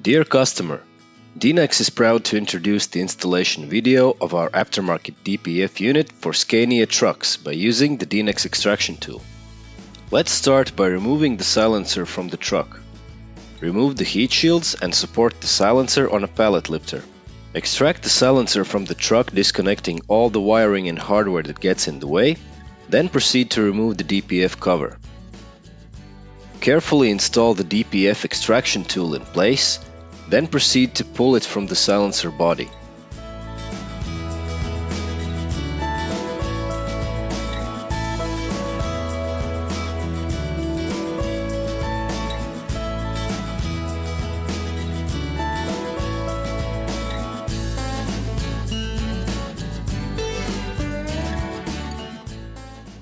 Dear customer, Dinex is proud to introduce the installation video of our aftermarket DPF unit for Scania trucks by using the Dinex extraction tool. Let's start by removing the silencer from the truck. Remove the heat shields and support the silencer on a pallet lifter. Extract the silencer from the truck, disconnecting all the wiring and hardware that gets in the way, then proceed to remove the DPF cover. Carefully install the DPF extraction tool in place, then proceed to pull it from the silencer body.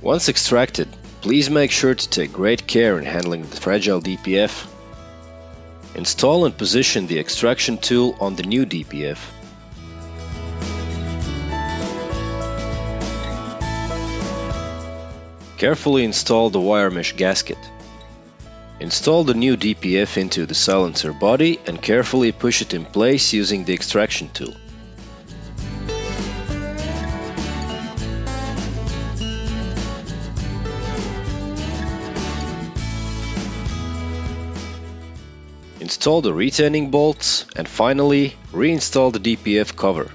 Once extracted, please make sure to take great care in handling the fragile DPF. Install and position the extraction tool on the new DPF. Carefully install the wire mesh gasket. Install the new DPF into the silencer body and carefully push it in place using the extraction tool. Install the retaining bolts and finally reinstall the DPF cover.